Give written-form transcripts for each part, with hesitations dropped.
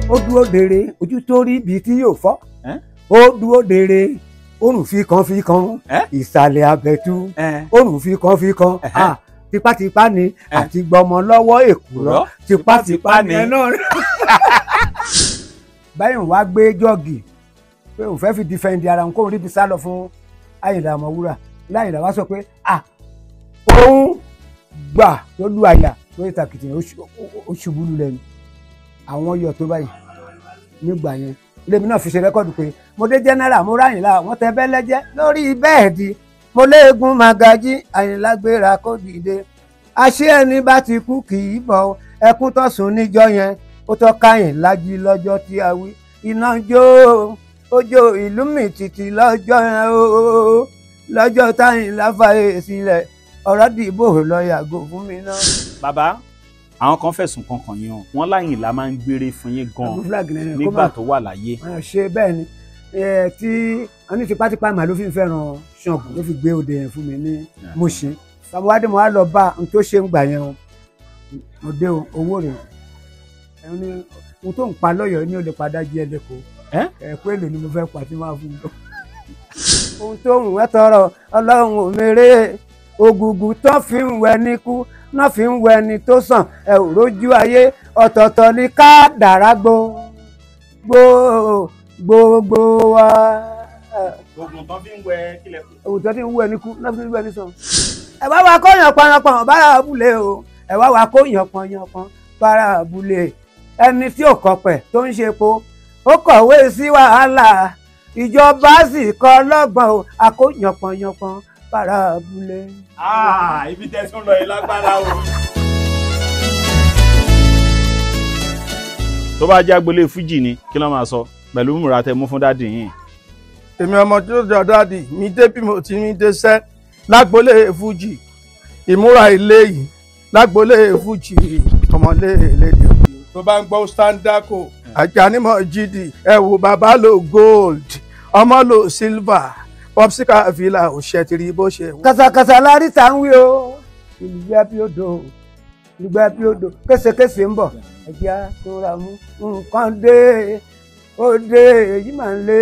ó dúró dèrè ojú tó rí ibi tí yóò fọ́ ó dúró dèrè òrùn fi kan ìsàlẹ̀ abẹ́tú òrùn fi kan tipátipá ni àti gbọmọ lọ́wọ́ èkùrọ́ tipátipá ni ẹ náà báyìí wàá gbé jọ́ọ̀gì pé òun fẹ́ fi dìfẹ̀ǹdì ara òun kóun ríbi sá lọ fún Àyìnlá Ọmọwúrà láyìnlá wá sọ pé òun gbà tó lu àyà lórí ìtàkìtì ó ṣubú lulẹ̀ ni àwọn yọ̀ tó báyìí nígbà yẹn lèmi náà fi ṣe rẹ́kọ̀dù pé mo dé jẹ́nẹ́rà mo ráyìnlá wọ́n tẹ bẹ́lẹ́jẹ́ lórí bẹ́ẹ̀dì mo léegun Màgàjí Àyìnlá gbéra kó dìde àṣé ẹni bá ti kú kì í bọ̀ ẹkún tó sùn níjọ́ yẹn ó tọ́ káyìn lájí lọ́jọ́ tí a wí iná jó ojú ìlú mi tìtì lọ́jọ́ yẹn o lọ́jọ́ t'Àyìnlá fàyè sílẹ̀ ọ̀rọ̀ dìbò lọ yàgò fún mi náà. Bàbá àwọn kan fẹ̀sùn kankan yẹn wọ́n l'Àyìnlá máa ń gbére fún yín gan-an nígbà tó wà láyé. ṣe bẹ́ẹ̀ ni tí wọ́n ní tipátipá màá ló fi ń fẹ́ràn Ṣàngó ló fi gbé òde yẹn fún mi ní Mùṣín sàmúwádìí mo wá lọ bá n tó ṣe ń gbà yẹn o mo dé owó rẹ̀ ẹni ní ohun tó ń pa lọ́yọ̀ọ́ ní olè padà jí ẹ lẹ́kọ̀ọ́ pé èlò ni mo fẹ́ pa tí máa fún un. ohun tó ń wẹ́ tọrọ Ọlọ́run ò mèrè ògùgù tó fi ń wẹ níkú náà fi ń wẹ ni tó sàn ẹ ò rójú ayé ọ̀tọ̀ọ̀tọ̀ ní kádàrá gbogbo wa. oògùn tó fi ń wẹ kílẹ̀ kù. oògùn tó fi ń wẹ níkú náà fi ń wẹ ní sàn. ẹ wá wa kó yànpọ̀yànpọ̀ bára abúlé o ẹ wá wa kó yànpọ̀yànpọ̀ bára abúlé ẹni tí ò kọpẹ̀ tó ń ṣe po ó kọ̀wé sí wàhálà ìjọba sì kọ́ lọ́gbọ̀n o àkó yànpọ̀yànpọ̀ bára abúlé. Ibi tẹ̀sán lọ yìí lágbára o. tó bá jẹ́ agboolé fújì ni kí ló máa sọ pẹ̀lú múra tẹ mú fún dádì yín. èmi ọmọ tó jọ dádì mi dé bí mo ti mi dé sẹ́ lágboolé fújì ìmúra ilé yìí lágboolé fújì ọmọlé lédè. tó bá ń gbọ́ standako Àjàní Mọ̀jídì ẹ̀wù bàbá lo gold ọmọ lo silver popsica villa òṣètìrì bó ṣe. kàṣàkàṣà lárí tá ń wí o ìlúgbẹ́ bí odò ìlúgbẹ́ bí odò késekése ń bọ̀ ẹ̀jẹ̀ tó ra mú nǹkan dé ó dé èyí máa ń lé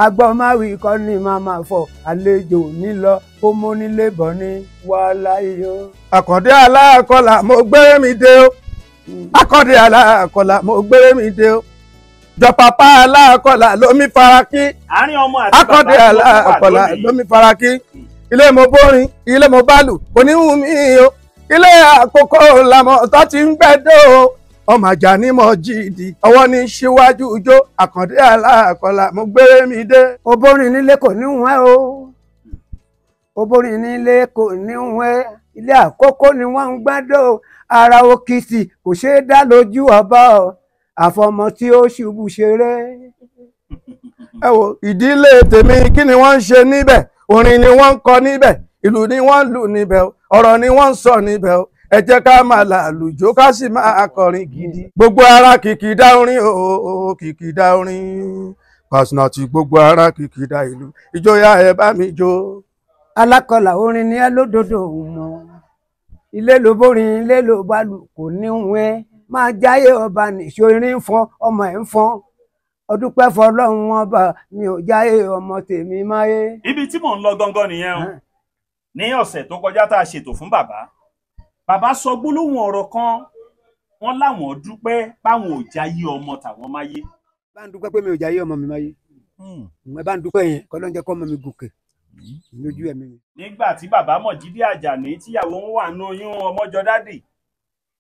agbọ́máwí kọ́ ni màmá fọ àlejò nílọ kó mú nílé bọ̀ ní wàhálà yìí o. Àkàndé aláàkọlà mo gbé mi dé o Àkàndé aláàkọlà mo gbé mi dé o jọpapá aláàkọlà lómi faraki Àkàndé aláàkọlà lómi faraki ilé mo bórin ilé mo bálù oníhùn mi o ilé àkókò làmọ tó ti ń gbẹdọ o ọmọ Àjàní Mọ̀jídì ọwọ́ ní síwájú ijó Àkàndé aláàkọlà mo gbé mi dé. obórin nílé kò ní wẹ́ o obórin nílé kò ní wẹ́ ilé àkókò ni wọ́n ń gbẹ́dọ̀ ara òkìtì kò ṣeé dá lójú ọba àfọmọ tí ó ṣubú ṣeré. ẹ wo ìdílé tèmi kí ni wọ́n ń ṣe níbẹ̀ orin ni wọ́n ń kọ níbẹ̀ ìlú ni wọ́n ń lù níbẹ̀ ọ̀rọ̀ ni wọ́n ń sọ níbẹ̀ ẹ jẹ́ ká máa là lùjó ká sì máa kọrin gidi. gbogbo ara kìkìdá orin o kìkìdá orin Pàṣínàtì gbogbo ara kìkìdá ìlú ìjọyà ẹ bá mi jó. alákọlà orin ni ẹ lódodo mọ ilé ló bórin ilé ló bá lù kò ní wẹ́ máa jáyé ọba nìṣó irin ń fọn ọmọ ẹ̀ ń fọn ọdúpẹ́ fọlọ́run ọba mi ò jáyé ọmọ tèmi máyé. ibi tí mò ń lọ gangan nìyẹn o ní ọ̀sẹ̀ tó kọjá tá a ṣètò fún bàbá sọ gbólóhùn ọ̀rọ̀ kan wọ́n láwọn dúpẹ́ páwọn ò jáyé ọmọ tàwọn máyé. bá ń dúpẹ́ pé mi ò jáyé ọmọ mi máyé ẹ bá ń dúpẹ́ yẹn kọ́ ló ń jẹ́ kọ́ ọmọ mi gòkè lójú ẹ̀mí mi. nígbà tí bàbá Mọ̀jídì Àjàní tíyàwó ń wà ní oyún ọmọjọ dádì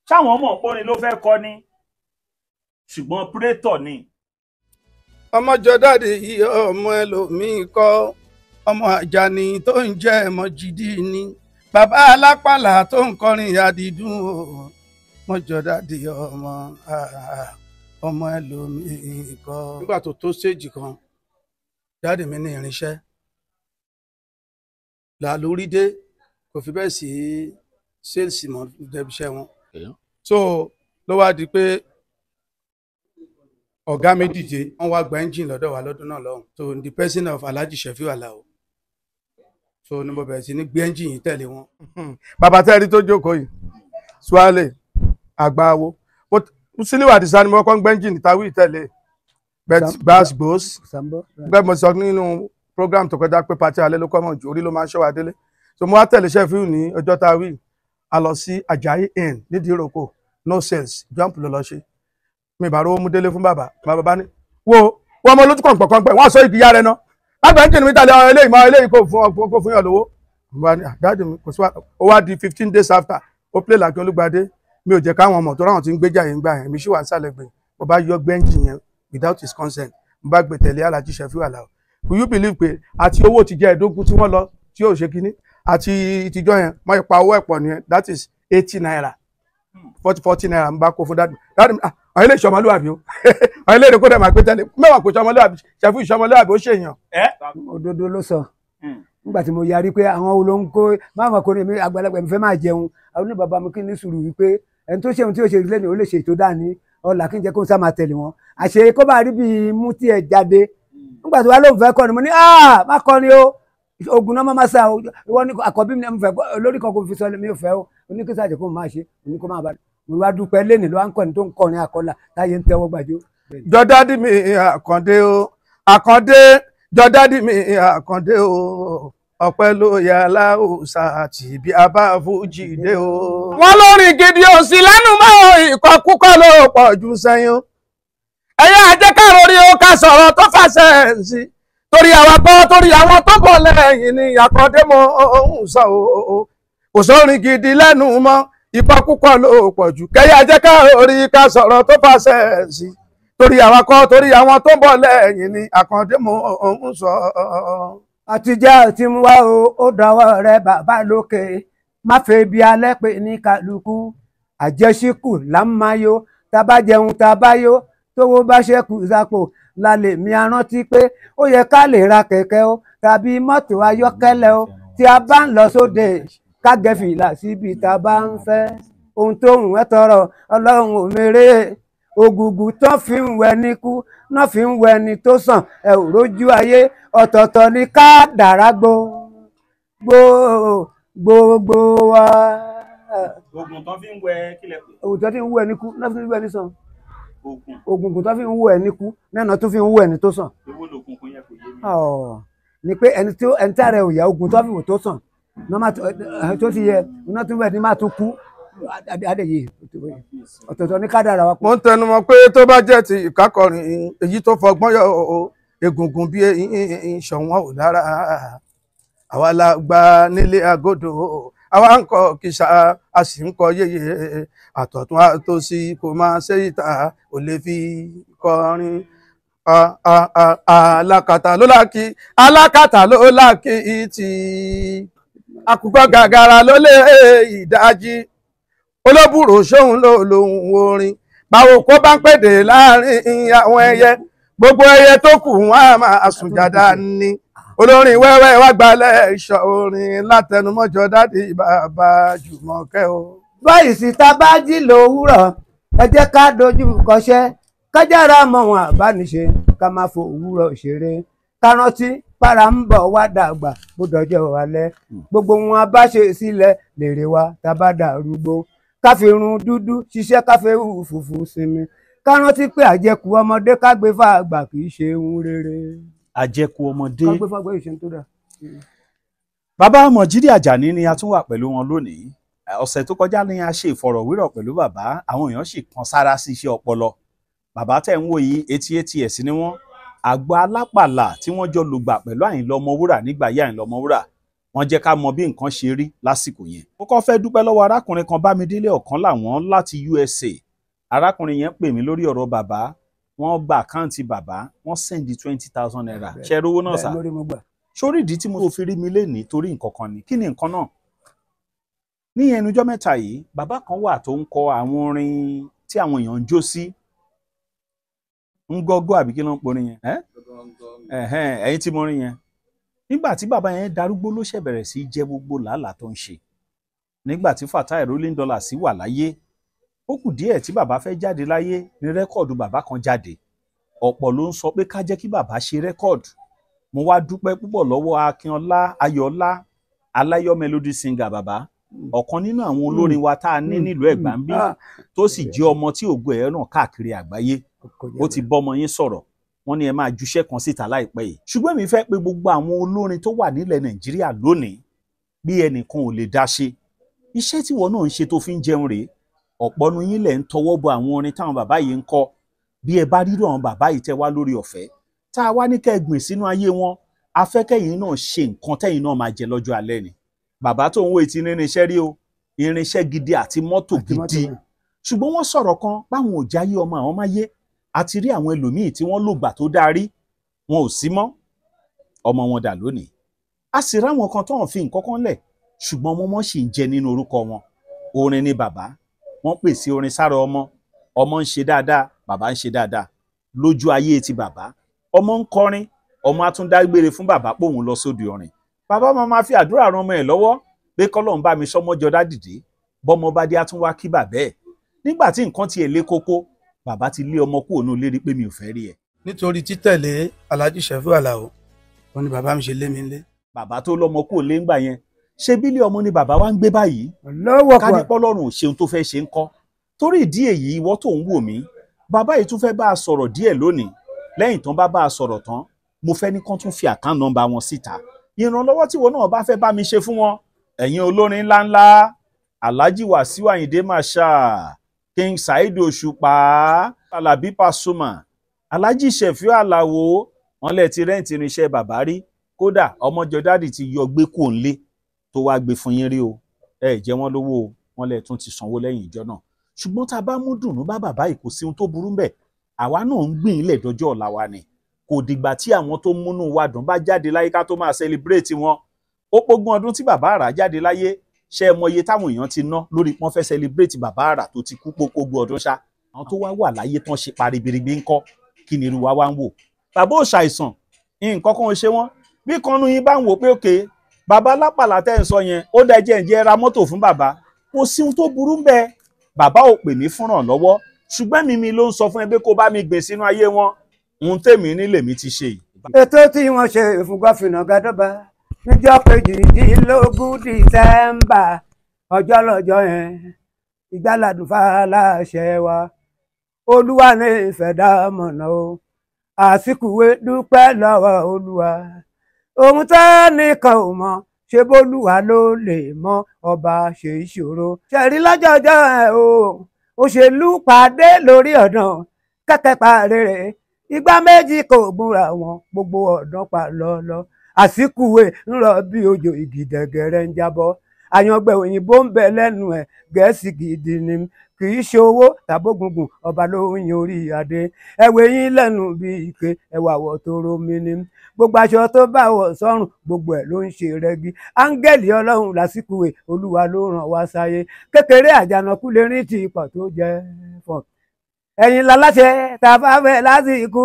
ṣáwọn ọmọ òpórin ló fẹ́ kọ́ ni ṣùgbọ́n pírẹ́tọ̀ ni. ọmọjọ dádì yìí ọmọ ẹlòmíín kọ́ ọmọ Àjàní tó ń jẹ́ Mọ̀jídì ni bàbá alápàlà tó ń kọrin àdìdún o ọmọjọ dádì ọmọ ẹlòmíín kọ́. nígbà tó tó stéèjì kan dádì mi ní irinṣẹ́ là lórí dé kò fi bẹ́ẹ̀ sí sales mọ́ dẹ́biṣẹ́ wọn. so ló wá di pé ọ̀gá mi dìde wọ́n wá gba engine lọ́dọ̀ wa lọ́dún náà lọ́hùn. so in the person of Alhaji Shefiu Alao so ní mo bẹ̀rẹ̀ sí ní gbé engine yìí tẹ̀lé wọn. bàbá tẹ́rí tó jókòó yìí Swale Àgbáwo Musiliu Adisa ni mo kọ́ ń gbẹ́njì ní tawí tẹ̀lé gbas gbòs gbẹ́ mo sọ nínú program tó kọjá pé pàtí alẹ́ ló kọ́ mọ̀ jù orí ló máa ń ṣọ́wá délé so mo wá tẹ̀lé Ṣẹ́fíù ní ọjọ́ tawí a lọ sí Ajayi Inn nídìí ìrókò no sales jump ló lọ ṣe mi bá rówó mú délé fún bàbá bá ní wo ọmọ olójú kọ̀ǹpọ̀ wọ́n sọ ìdíyà rẹ náà agbẹ́njì ni mi tẹ̀lé eléyìí kò fún yàn lówó dáàdì mi kò sí wa ó wá di 15 days after ó play Lákin Olúgbadé mi ò jẹ́ káwọn ọmọ tó ráwọn tí ń gbéjà yẹn gbà yẹn mi ṣì wà ń sàlẹ̀ gbẹ̀yìn mo bá yọ gbẹ́ǹjì yẹn without his consent mo bá gbé tẹ̀lé Alhaji Ṣẹ́fíù Àlàó will you believe pé àti owó ti jẹ́ ẹ̀ẹ́dógún tí wọ́n lọ tí yóò ṣe kínní àti ìtìjọ́ yẹn mo pa owó ẹ̀pọ̀ nìyẹn that is 80 naira 40 naira mo bá kó fún dáàdì mi àwọn ilé ìṣọmọlúwàbí o àwọn ilé ìdókòdè máa gbé tẹ̀lé mẹ́wàá kò ṣọmọlúwàbí Ṣẹ́fíù ìṣọmọlúwàbí ó ṣèyàn. òdodo ló sọ nígbà tí mo yarí pé àwọn olóńkó máàmá kò ní mi àgbàlagbà mi fẹ́ máa jẹun àwọn oníbàbá mi kí ní sùúrù wípé ẹni tó ṣe ohun tí ó ṣe lẹ́nu ó lè ṣe ètò dání ọ̀là kí n jẹ́ kó sá máa tẹ̀lé wọn àṣẹ kó bá rí bí mú tí ẹ jáde nígbà tí wàá lóun fẹ́ kọ́ ni mo ní má kọ́ ni o ogun náà má sá o ìwọ ní àkọ́bí mi fẹ́ lórí kan kò fi sọ mi ò fẹ́ o oníkísà àjẹ kó máa ṣe oníkó máa bá mo wá dúpẹ́ lẹ́nìí ló wá ń kọ́ni tó ń kọrin àkọlà táyé ń tẹ́wọ́ gbàjọ́. jọdádì mi Àkàndé o Àkàndé jọdádì mi Àkàndé o ọpẹ́ ló yà láòsà àti ibi abá fújì dé o. wọ́n lórin gidi ò sí lẹ́nu mọ́ ìkọkúkọ ló pọ̀ jù sẹ́yìn. ẹ̀yà àjẹkárò rí o ká sọ̀rọ̀ tó fàṣẹ sí torí àwọn gbọ́ torí àwọn tó bọ̀ lẹ́yìn ni Àkàndé mo ń sọ o. kò sórin gidi lẹ́nu mọ́ ìkọkúkọ ló pọ̀ jù kẹ́yà àjẹkárò rí ká sọ̀rọ̀ tó fàṣẹ sí torí àwọn kọ́ torí àwọn tó bọ̀ lẹ́yìn ni Àkàndé mo ń sọ. àtijọ́ tí mo wá ó dọwọ́ rẹ bàbá lókè má fẹ́ bí alẹ́ pé ní kálukú àjẹsíkù lámáyó tábà jẹun tábà yó tówó bá ṣẹ́kù sápò lálẹ́ mi rántí pé ó yẹ ká lè ra kẹ̀kẹ́ o tàbí mọ́tò ayọ́kẹ́lẹ́ o tí a bá ń lọ sóde ká gẹ fìlà síbi tá a bá ń fẹ́ ohun tó ń wẹ́ tọrọ ọlọ́run ò mèrè ògùgù tó fi ń wẹ níkú náà fi ń wẹ ni tó sàn ẹ ò rójú ayé ọ̀tọ̀ọ̀tọ̀ ní ká dàrá gbogbo wa. oògùn tó fi ń wẹ kílẹ̀ pé. ògùn tó fi ń wẹ níkú náà fi ń wẹ ní sàn. oògùn tó fi ń wẹ níkú náà tó fi ń wẹ ní tó sàn. èwo lògùn kò yẹ kò yé mi. ni pé ẹni tí ààrẹ ò yá oògùn tó fi wò tó sàn tó ti yẹ iná tó wẹ̀ ní máa tún kú adéyé ọ̀tọ̀ọ̀tọ̀ ní kádàrá wa. mo ń tẹnumọ́ pé tó bá jẹ́ ti ìkákọrin èyí tó fọgbọ́n yọ egungun bí ìṣọ̀wọ́n ò lára àwa la gba nílé agodo àwa ń kọ kìsà a sì ń kọ yéye àtọ̀tún àtòsí kò máa ṣe ìta ò lè fi kọrin alákàtà ló lákì tí àkùkọ gàgàrà ló lé ìdájí olóbùrò ṣóhun ló lòun orin báwo kó bá ń pèdè láàrin àwọn ẹyẹ gbogbo ẹyẹ tó kù wọn á máa sùn jàdá ní olórin wẹ́wẹ́ wá gbalẹ̀ ìṣọ̀ orin látẹnumọ́jọ dádì bàbá Jùmọ̀kẹ́ o. báyìí sì ta bá jí lówùúrọ̀ ẹ jẹ́ ká dojú kọṣẹ́ kájára mọ́ wọn àbániṣe ká má fò òwúrọ̀ ṣeré ká rántí para ń bọ̀ wá dàgbà bó dọjọ́ alẹ́ gbogbo wọn bá ṣe sílẹ̀ lèrè wa tá bá dàrúgbó ká fi irun dúdú ṣiṣẹ́ ká fi fùfú sinmi ká rántí pé àjẹkù ọmọdé ká gbé fàgbà kì í ṣe ohun rere. àjẹkù ọmọdé. ká gbé fàgbà yìí ṣe ń tó dà. bàbá Mọ̀jídì Àjàní ni a tún wà pẹ̀lú wọn lónìí. ọ̀sẹ̀ tó kọjá ni a ṣe ìfọ̀rọ̀wérọ̀ pẹ̀lú bàbá àwọn èèyàn sì kan sára sí iṣẹ́ ọpọlọ. bàbá tẹ̀ ń wò yìí 88 years ni wọ́n àgbà alápàlà tí wọ́n jọ lùgbà pẹ̀lú Àyìnlá Ọmọwúrà nígbà yá Àyìnlá Ọmọwúrà wọ́n jẹ́ ká mọ bí nǹkan ṣe rí lásìkò yẹn. mo kàn fẹ́ dúpẹ́ lọ́wọ́ arákùnrin kan Bámidélé ọ̀kan làwọn láti USA. arákùnrin yẹn pè mí lórí ọ̀rọ̀ bàbá wọ́n gba àkáǹtì bàbá wọ́n sẹ́ndì 20,000 naira ṣe rówó náà sá. sórí ìdí tí mo fi rí mi lénìí torí nǹkan kan ni kí ni nǹkan náà. ní ẹnujọ́ mẹ́ta yìí bàbá kan wà tó ń kọ àwọn orin tí àwọn èèyàn ń jó sí ń gọ́gọ́ àbí kí ló ń porin yẹn ẹ̀yin tí mo rí yẹn nígbà tí bàbá yẹn darúgbó ló ṣe bẹ̀rẹ̀ sí jẹ gbogbo làálàá tó ń ṣe nígbà tí Fatai Rolling Dollar sì wà láyé ó kù díẹ̀ tí bàbá fẹ́ jáde láyé ní rẹ́kọ̀dù bàbá kan jáde ọ̀pọ̀ ló ń sọ pé ká jẹ́ kí bàbá ṣe rẹ́kọ̀dù mo wá dúpẹ́ púpọ̀ lọ́wọ́ Akínọlá Ayọ̀ọ́lá Aláyọ̀ melody singer bàbá ọ̀kan nínú àwọn olórin wa tá a ní nílùú Ẹ̀gbá ń bí tó sì jẹ́ ọmọ tí ògo ẹ̀ ràn káàkiri àgbáyé ó ti bọ́mọ yín sọ̀rọ̀ wọ́n ní ẹ máa juṣẹ́ kan síta láìpẹ́ yìí ṣùgbọ́n èmi fẹ́ pé gbogbo àwọn olórin tó wà nílẹ̀ Nàìjíríà lónìí bí ẹnìkan ò lè dá ṣe iṣẹ́ tí wọn náà ń ṣe tó fi ń jẹun rèé ọ̀pọ̀ nu yín lẹ̀ ń tọwọ́ bọ àwọn orin táwọn bàbá yìí ń kọ bí ẹ bá rírọ̀ àwọn bàbá yìí tẹ́ wá lórí ọ̀fẹ́ tá a wá ní kẹ́ ẹ gbìn sínú ayé wọn afẹ́kẹ́yìn náà ṣe nǹkan tẹ́yìn náà máa jẹ lọ́jọ́ alẹ́ ni bàbá tó ń wo ìtì irinṣẹ́ rí o irinṣẹ́ gidi àti mọ́tò gidi ṣùgbọ́n wọ́n sọ̀rọ̀ kan báwọn ò jáyé ọmọ àwọn máyé àti rí àwọn ẹlòmíì tí wọ́n lògbà tó dáa rí wọn ò sí mọ́ ọmọ wọn dà lónìí a sì ráwọn kan tó hàn fi nǹkan kan lẹ̀ ṣùgbọ́n ọmọ wọn sì ń jẹ nínú orúkọ wọn orin ni bàbá wọ́n pèsè orin sára ọmọ ń ṣe dáadáa bàbá ń ṣe dáadáa lójú ayé ti bàbá ọmọ ń kọrin ọmọ á tún dágbére fún bàbá pòun lọ sóde orin bàbá máa fi àdúrà ran ọmọ ẹ̀ lọ́wọ́ pé kọ́lọ́run bá mi sọ́mọ́jọ dádìdé bọ́mọ bá dé á tún wá kí bàbá ẹ̀ nígbà tí nǹkan tiẹ̀ lé kókó bàbá ti lé ọmọ kúrò ní ilé rí pé mi ò fẹ́ rí ẹ. nítorí títẹ̀lé Alhaji Sefiu Alao wọn ni bàbá mi ṣe lé mi lé. bàbá tó lọ́mọ kúrò lé ńgbà yẹn ṣé bílé ọmọ ni bàbá wa ń gbé báyìí ká ní pọ́lọ́run ò ṣeun tó fẹ́ ṣe ń kọ́ torí ìdí èyí ìwọ tó ń wò mí bàbá yìí tún fẹ́ bá a sọ̀rọ̀ díẹ̀ lónìí lẹ́yìn tán bá a sọ̀rọ̀ tán mo fẹ́ ní kán tún fi àkáǹtì nọ́mbà wọn síta ìrànlọ́wọ́ tí wọn náà bá fẹ́ bá mi ṣe fún wọn ẹ̀yin olórin ńláńlá Alhaji Wasiu Ayinde Marshal King Saheed Òṣùpá Alabi Pasuma Alhaji Sefiu Alao wọn lẹ ti rẹ́ǹtì irinṣẹ́ bàbá rí kódà ọmọjọ dádì ti yọ gbé kò ń lé tó wá gbé fún yín rí o ẹ jẹ wọn lówó o wọn lẹ tún ti sanwó lẹ́yìn ìjọ náà ṣùgbọ́n tá a bá mú dùnú bá bàbá yìí kò sí ohun tó burú bẹ́ẹ̀ àwa náà ń gbìn ilẹ̀ dọjọ́ ọ̀la wa ni kò dìgbà tí àwọn tó múnú wa dùn bá jáde láyé ká tó máa celebrate wọn ó pógún ọdún tí bàbá àrà jáde láyé ṣe mọye táwọn èèyàn ti ná lórí pọ́n fẹ́ celebrate bàbá àrà tó ti kú pógún ọdún ṣá àwọn tó wá wà láyé tán ṣe paribiribi ńkọ́ kí ni irú wa wá ń wò bàbá ò ṣàìsàn nǹkan kan ò ṣe wọ́n bí kanú yín bá ń wò pé òkè bàbá lápàlà tẹ́ ń sọ yẹn ó dẹjẹ́ ǹjẹ́ ra mọ́tò fún bàbá kò sí ohun tó burú bẹ́ẹ̀ bàbá ò pè mí fúnràn lọ́wọ́ ṣùgbọ́n mi ló ń sọ fún ẹ pé kó bá mi gbìn sínú ayé wọn ohun tèmi ní lèmi ti ṣe yìí. ètò tí wọ́n ṣe fún gómìnà Gàdọ́bà níjọ́ kejìdínlógún Dísẹ́mbà ọjọ́ lọ́jọ́ yẹn ìgbàládùn fàlàṣẹ wa olúwa ní ìfẹ̀dá mọ̀nà o àsìkúwé dúpẹ́ lọ́wọ́ olúwa ohun tó nìkan ò mọ̀ ṣe bólúwa ló lè mọ ọba ṣe ìṣòro ṣẹ̀rí lọ́jọ́jọ́ ẹ̀ o òṣèlú pàdé lórí ọ̀dàn kẹ́kẹ́ parẹ́rẹ́ ìgbà méjì kò gbúra wọn gbogbo ọ̀dàn pa lọ́lọ́ àsìkúwé ń rọ bí òjò ìgìdẹ̀gẹ̀rẹ̀ ń jábọ́ àyàngbẹ òyìnbó ń bẹ lẹ́nu ẹ̀ gẹ̀ẹ́sì gidi ni kì í ṣe owó tàbógungun ọba ló ń yan orí adé ẹwẹ yín lẹ́nu bí ike ẹwà wọ tó romi ni gbogbo aṣọ tó bá wọ̀ sọ́rùn gbogbo ẹ̀ ló ń ṣe rẹ́gí áńgẹ́lì ọlọ́run lásìkò olúwa ló ràn wá sáyé kékeré àjànàkú lè rìn tí ipò tó jẹ́ fún ẹ̀yin láláṣẹ tá a bá fẹ́ lásìkò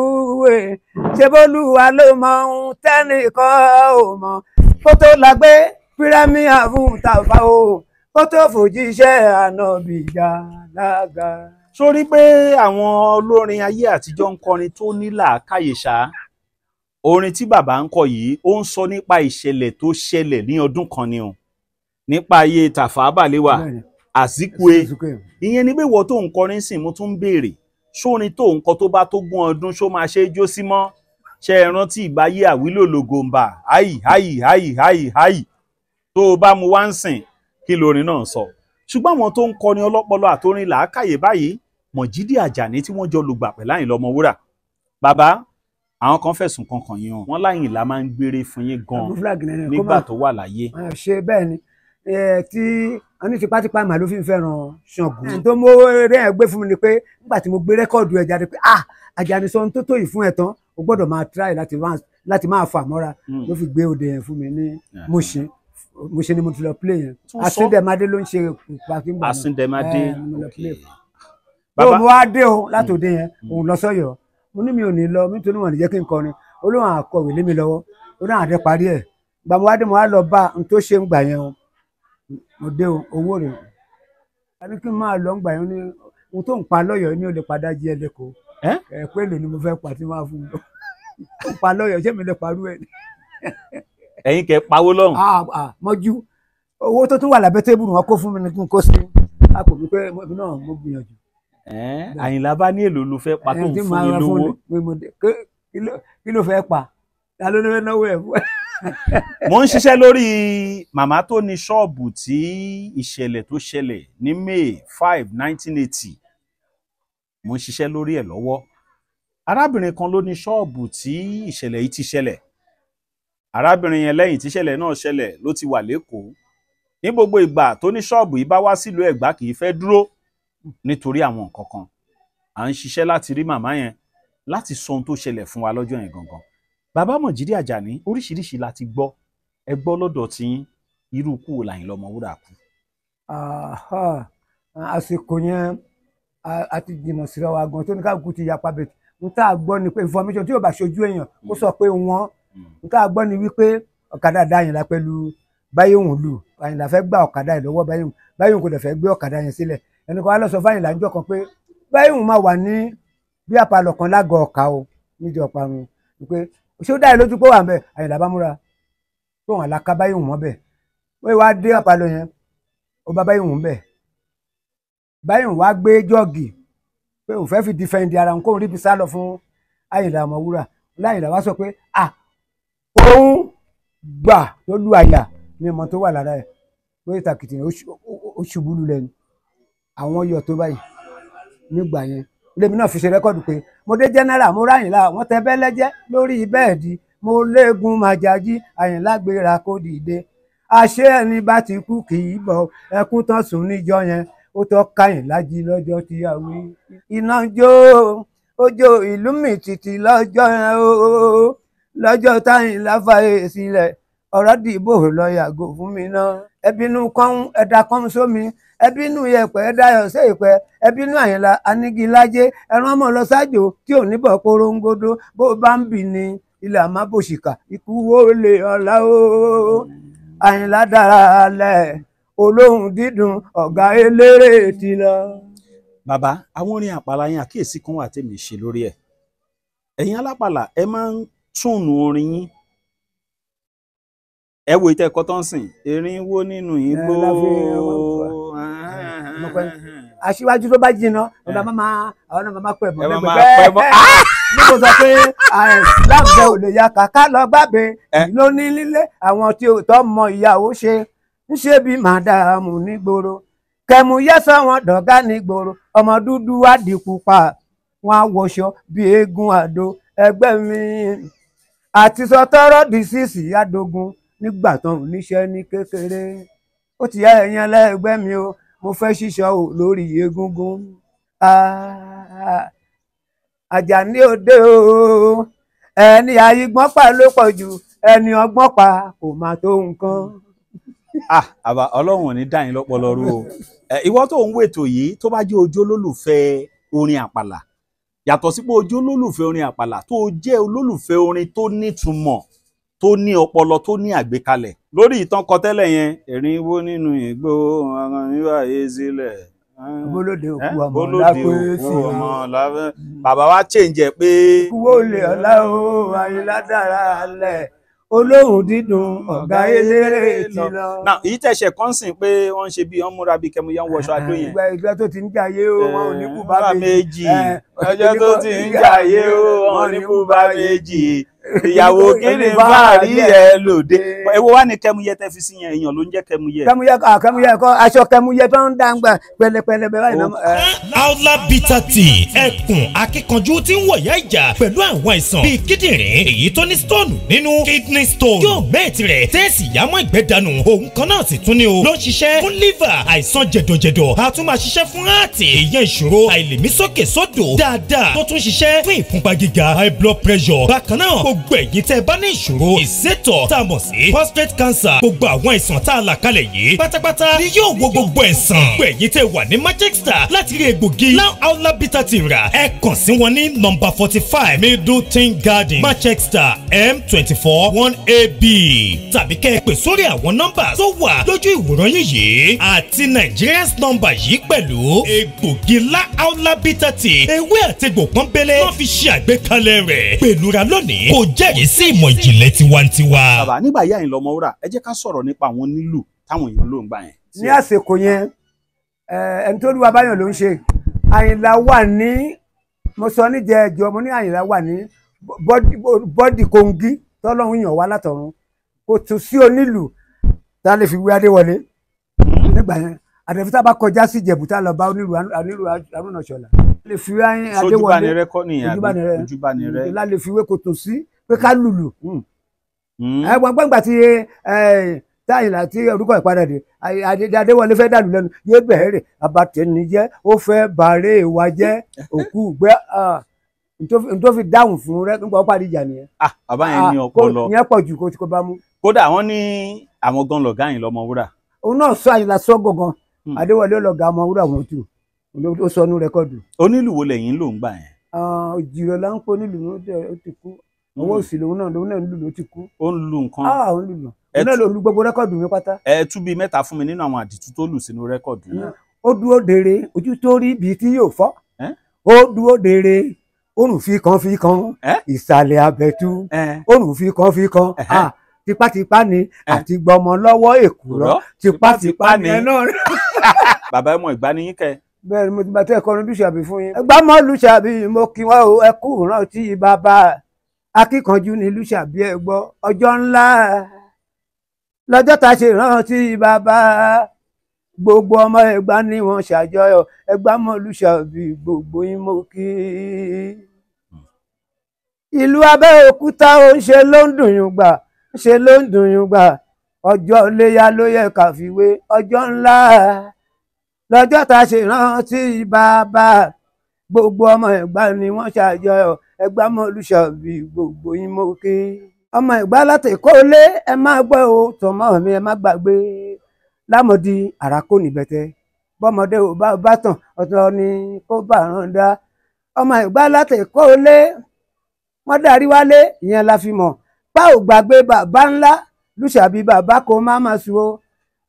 ṣe bólúwa ló mọ ohun tẹ́nìkan ò mọ̀ kó tó lágbé pírámíà fún tàfà o kó tó fòjíṣẹ́ ànábì Gàlágà. sórí pé àwọn olórin ayé àtijọ́ ń kọrin tó ní làákàyè ṣá orin tí bàbá ń kọ yìí ó ń sọ nípa ìṣẹ̀lẹ̀ tó ṣẹlẹ̀ ní ọdún kan ni o nípa ayé Tafawa Balewa Azikiwe ìyẹn ni pé ìwọ tó ń kọrin sìn mo tún ń béèrè sórin tó ń kọ tó bá tó gún ọdún ṣó máa ṣe é jó sí mọ́ ṣe é rántí ìgbáyé Àwílò Lògòǹbà háì tó o bá mu wá ń sìn kí lórin náà sọ ṣùgbọ́n àwọn tó ń kọrin ọlọ́pọlọ àtorin làákàyè báyìí Mọ̀jídì Àjàní tí wọ́n jọ lùgbà pẹ̀lú Àyìnlá Ọmọwúrà bàbá àwọn kan fẹ̀sùn kankan yín o wọ́n l'Àyìnlá máa ń gbére fún yín gan nígbà tó wà láyé. ṣe bẹ́ẹ̀ ni tí wọ́n ní tipátipá màá ló fi ń fẹ́ràn Ṣàngó. ẹni tó mú eré ẹ̀ gbé fún mi ni pé nígbà tí mo gbé rẹ́kọ̀dù ẹ̀ jáde pé Àjàní sọ ohun tó tó yìí fún ẹ̀ tán o gbọ́dọ̀ máa try láti máa fà mọ́ra ló fi gbé òde yẹn fún mi ní Mùṣín ni mo ti lọ play yẹn Asíndẹ̀madé ló ń ṣe pàkí gbà. Asíndẹ̀madé bàbá mo wá dé o láti òde yẹn òun lọ sọ́yọ́ mo ní mi ò ní lọ nítorí wọn ò ní jẹ́ kí n kọrin olóhùn àkọwé lé mi lọ́wọ́ ó náà àdé parí ẹ̀ gbà mo wá dé mo wá lọ bá n tó ṣe ń gbà yẹn o mo dé owó rẹ̀ a ní kí n máa lọ ń gbà yẹn ní ohun tó ń pa lọ́yọ̀ọ́ ní ò lè padà jí ẹ lẹ́kọ̀ọ́ ẹ pé lè ní mo fẹ́ pa tí máa fún mi lọ ó pa lọ́yọ̀ọ́ ṣé mi lè parú ẹ̀ ẹ̀yin kẹ́ pawó lọ́hùn. mọ́jú owó tó tún wà lábẹ́ tébùrù wọn kó fún mi ní kí n kó sí àpò mi pé èmi náà mo gbìyànjú. Àyìnlá bá ní èlò ló fẹ́ pa tó ń fún yín lówó. kí ló fẹ́ pa ta ló ní náwó ẹ̀ fún ẹ. mo ń ṣiṣẹ́ lórí màmá tó ní ṣọ́ọ̀bù tí ìṣẹ̀lẹ̀ tó ṣẹlẹ̀ ní May 5, 1980 mo ń ṣiṣẹ́ lórí ẹ̀ lọ́wọ́. Arábìnrin kan ló ní ṣọ́ọ̀bù tí ìṣẹ̀lẹ̀ yìí ti ṣẹlẹ̀. Arábìnrin yẹn lẹ́yìn tí ìṣẹ̀lẹ̀ náà ṣẹlẹ̀ ló ti wà lÉkòó. Ní gbogbo ìgbà tó ní ṣọ́ọ̀bù yìí bá wá sílùú Ẹ̀gbá kì í fẹ́ dúró nítorí àwọn nǹkan kan. À ń ṣiṣẹ́ láti rí màmá yẹn láti sọ ohun tó ṣẹlẹ̀ fún wa lọ́jọ́ yẹn gangan. Bàbá Mọ̀jídì Àjàní oríṣiríṣi la ti gbọ́. Ẹ gbọ́ lọ́dọ̀ tí irú ikú wo l'Àyìnlá Ọmọwúrà kú. Àsìkò yẹn a ti jìnnà síra wa gan tó ní káàkiri ti yapa bẹ́ẹ̀. N tá a gbọ́ ni pé information tí yóò bá ṣojú èèyàn kó sọ pé wọ́n. N tá a gbọ́ ni wípé ọ̀kadà dá Àyìnlá pẹ̀lú Báyọ̀hún lù. Àyìnlá fẹ́ gba ọ̀kadà yìí lọ́wọ́ Báyọ̀hún. Báyọ̀hún kò dẹ̀ fẹ́ gbé ọ̀kadà yẹn sílẹ̀. Ẹnì kan wá lọ sọ fún Àyìnlá níjọ́ kan pé Báyọ̀hún máa wà ní bí àpàlọ̀ kan lágọ̀ọ́ ọ̀ka o níjọ́ parun wípé ṣé ó dá ẹ lójú pé wà ń bẹ. Àyìnlá bá múra tó wọn àlàkà Báyọ̀hún mọ́ bẹ̀. wọ́n wá dé àpàlọ̀ yẹn ó bá Báyọ̀hún bẹ̀. Báyọ̀hún wá gbé jọ́ọ̀gì pé òun fẹ́ fi dìfẹ́ǹdì ara òun kó rí ibi sá lọ fún Àyìnlá Ọmọwúrà. Àyìnlá wá sọ pé òun gbà tó lu àyà ní ọmọ tó wà lára ẹ̀ pé ìtàkìtì ó ṣubú lulẹ̀ ni. Àwọn yọ̀ tó báyìí nígbà yẹn lèmi náà fi ṣe rẹ́kọ̀dù pé mo dé general mo ráyìnlá wọ́n tẹ bẹ́lẹ́jẹ́ lórí bẹ́ẹ̀dì mo léegun màjájí Àyìnlá gbéra kó dìde. Àṣé ẹni bá ti kú kì í bọ̀ ẹkún tán sùn níjọ́ yẹn ó tọ́ k'Àyìnlá jí lọ́jọ́ tí a wí. Iná jó ojo ìlú mi tìtì lọ́jọ́ yẹn o lọ́jọ́ t'Àyìnlá fàyè sílẹ̀ ọ̀rọ̀ dìbò lọ yàgò fún mi náà. Ẹbínú kọ́hún ẹ̀dá kọ́hún sómi ẹbínú yẹ̀pẹ̀ ẹ̀dáyọ̀ sí ìpẹ́ ẹbínú Àyìnlá anígilájé ẹran ọmọ lọ sájò tí ò níbọ̀ korongodo bó bá ń bì ní ilẹ̀ àmábòṣìkà ikú wo lè ọ̀la o. Àyìnlá dára lẹ̀ olóhùn dídùn ọ̀gá eléré ti lọ. Bàbá àwọn orin àpàlà yẹn àkíyèsí kan wà tèmi ṣe lórí ẹ̀. Ẹ̀yin alápàlà ẹ máa ń túnú orin yín. Ẹ wo ìtẹ́ ẹ̀kọ́ tó ń sìn erin wo nínú igbó. Aṣíwájú tó bá jìnnà ọ̀dà máa àwọn náà máa pẹ̀ bọ̀ lẹ́gbẹ̀ẹ́ bẹ́ẹ̀ ní kò sọ pé láǹfẹ̀ ò lè ya kàkà lọ gbàgbé ló ní lílé àwọn tí ò tọ́ mọ ìyàwó ṣe ń ṣe bí màdàmù nígboro kẹmu yẹsọ wọn dọ̀gá nígboro ọmọ dúdú wá di pupa wọn á wọṣọ bí eégún àdó ẹgbẹ́ mi àti sọ tọrọ di sísì àdógún nígbà tán oníṣẹ́ ní kékeré ó ti yá ẹ̀yìn ẹlẹ́gbẹ́ mi o mo fẹ́ ṣíṣọ́ ò lórí egungun Àjàní òde o ẹni àyígbọ́n pa ló pọ̀ jù ẹni ọgbọ́n pa kò máa tó nǹkan. Àbá Ọlọ́run ò ní dá yín lọ́pọlọ rú o. Ìwọ tó ń wètò yìí tó bá jẹ́ ojú olólùfẹ́ orin àpàlà yàtọ̀ sí pé ojú olólùfẹ́ orin àpàlà tó jẹ́ olólùfẹ́ orin tó nítumọ̀ tó ní ọpọlọ tó ní àgbékalẹ̀ lórí ìtàn kọtẹ́lẹ̀ yẹn erin wo nínú igbó ọ̀ràn níwá ezílẹ̀ bólódé òkú ọmọ lápẹ́ sí ọmọ lábẹ́. Bàbá wa change ẹ̀ pé ikú wo lè ọ̀la o Àyìnlá dára lẹ̀ olóhùn dídùn ọ̀gá eléré ti lọ. Now èyí tẹ̀sẹ̀ kan sìn pé wọ́n ń ṣe bí wọ́n múra bí kẹmuyán wọṣọ adó yẹn. Ìgbà tó ti ń jayé o wọn ò ní kú bá méjì. Ọjọ́ tó ti ń jayé o wọn ò ní kú bá méjì. Ìyàwó kíni bá rí ẹ lòdì. Èwo wá ní kẹmuyẹ tẹ fi sí yẹn èèyàn ló ń jẹ́ kẹmuyẹ. Kẹmuyẹ kọ aṣọ kẹmuyẹ tó ń dàgbà pẹ̀lẹ́pẹ̀lẹ́ bẹ́ẹ̀ báyìí náà. Aula Bitter Tea ẹkùn akíkanjú tí ń wọ̀yá ìjà pẹ̀lú àwọn àìsàn bíi kíndìnrín èyí tó ní stone nínú kidney stone yóò mẹ́ẹ̀tì rẹ̀ tẹ́ẹ̀sì yámọ́ ìgbẹ́ dànù òun kan náà sì tún ní o ló ń ṣiṣẹ́ fún liver àìsàn jẹ̀dọ̀jẹ̀dọ̀ a tún máa ṣiṣẹ́ fún heart èèyàn ìṣòro àìlèmí sókè sódò dáadáa tó tún ṣiṣẹ́ fún ìfúnpá gíga high blood pressure bákan náà gbogbo ẹ̀yin tẹ́ bá ní ìṣòro ìsétọ̀ tá a mọ̀ sí prostate cancer gbogbo àwọn àìsàn tá a là kalẹ̀ yìí pátápátá ni yóò wo gbogbo ẹ̀sán gbogbo ẹ̀yin tẹ́ wà ní Manchester láti rí egbògi Aula Bitter Tea rà ẹ kàn sí wọn ní number 45 Middleton Garden Manchester M24 1AB tàbí kẹ́ ẹ pè sórí àwọn nọ́mbà tó wà lójú ìwòran yìí àti Nigerians nọ́mbà yìí pẹ̀lú egbògi Aula Bitter Tea ewé àtegbò pọ́nbélé wọ́n fi ṣe àgbékalẹ̀ rẹ̀ pẹ̀lúra lónìí kò jẹ́rìí sí ìmọ̀ ìjìnlẹ̀ tiwantiwa. Bàbá nígbà yá Àyìnlá Ọmọwúrà ẹ jẹ́ ká sọ̀rọ̀ nípa àwọn onílù táwọn èèyàn ló ń gbà yẹn. ní àsìkò yẹn ẹni tó lù wá báyọ̀ ló ń ṣe Àyìnlá wà ní mo sọ níjẹ ẹjọ́ mo ní Àyìnlá wà ní bọ́dì Kogi tọ́lọ́run yàn wá látọ̀run kò tún sí onílù tá a lè fi wé Adéwọlé nígbà yẹn àdẹ̀fí tá a bá kọjá sí Ìjẹ̀bú tá a lọ bá onílù Haruna Ìṣọ̀lá lè fi wé Adéwọlé Ojúbánirẹ́ kọ́ nìyẹn Ojúbánirẹ́ la lè fi wé kò tún sí pé ká lùlù ẹ̀gbọ́n gbàgbà tí Àyìnlá tí orúkọ ìpadà dé Adéwọlé fẹ́ dàlú lẹ́nu yé bẹ̀rẹ̀ abatẹnijẹ́ ó fẹ́ bàárẹ̀ wa jẹ́ òkú gbẹ́ n tó fi dáhùn fún rẹ nígbà ó parí ìjà nìyẹn. bàbá yẹn ní ọpọlọ ìyẹn pọ̀ jù kó bá mú. kódà wọ́n ní àwọn gan lọ̀gá yìí Ọmọwúrà. òun náà sọ Àyìnlá sọ gangan Adéwọlé lọ̀gá Ọmọwúrà wọn tù ó sọ ní rẹkọọdù. onílù wo lẹ́yìn ló ń gbà yẹn. Òjìrò là ń pọ nílùú ó ti kú owó òsì lòun náà ń lùlù ó ti kú. ó ń lu nǹkan. ó ń lùlù òun náà ló lu gbogbo rẹkọọdù mi pátá. ẹ tú bíi mẹ́ta fún mi nínú àwọn àdìtú tó lù sínú rẹkọọdù yẹn. ó dúró dèrè ojú tó rí ibi tí yóò fọ́ ó dúró dèrè òrùn fi kan ìsàlẹ̀ abẹ́tú òrùn fi kan tipátipá ni àti gbọmọ lọ́wọ́ èkùrọ́ tipátipá ni ẹ náà. bàbá ẹmọ ìgbaniyin kẹ. bẹ́ẹ̀ ni mo ti bá tẹ́ ẹ̀kọ́ ní Lúṣàbí fún yín. ẹgbà mọ́ Lúṣàbí mo kí wọ́n o ẹ kú rántí bàbá akíkanjú ní Lúṣàbí ẹ gbọ́ ọjọ́ ńlá lọ́jọ́ tá a ṣe rántí bàbá gbogbo ọmọ Ẹ̀gbá ni wọ́n ṣàjọyọ̀ ẹgbà mọ́ Lúṣàbí gbogbo yín mo kí. ìlú Abẹ́òkúta ó ń ṣe ló ń dùn yùn gbà ṣe ló ń dùn yùn gbà ọjọ́ iléyá ló yẹ ká fi wé ọjọ́ ńlá lọ́jọ́ tá a ṣe rántí bàbá gbogbo ọmọ Ẹ̀gbá ni wọ́n ṣàjọyọ̀ ẹgbà mọ́ Lúṣàbí gbogbo yín mo kí. ọmọ Ẹ̀gbá láti kó lé ẹ má gbọ́ o tọmọ mi ẹ má gbàgbé lámòdì àràkó níbẹ̀tẹ̀ bọ́mọdé ò bá tàn ọ̀tọ̀ ni kó bá rán dá. ọmọ Ẹ̀gbá láti kó lé wọ́n darí wálé ìyẹn la fi mọ̀ bá ò gbàgbé bàbá ńlá Lúṣàbí bàbá kó má má sùn o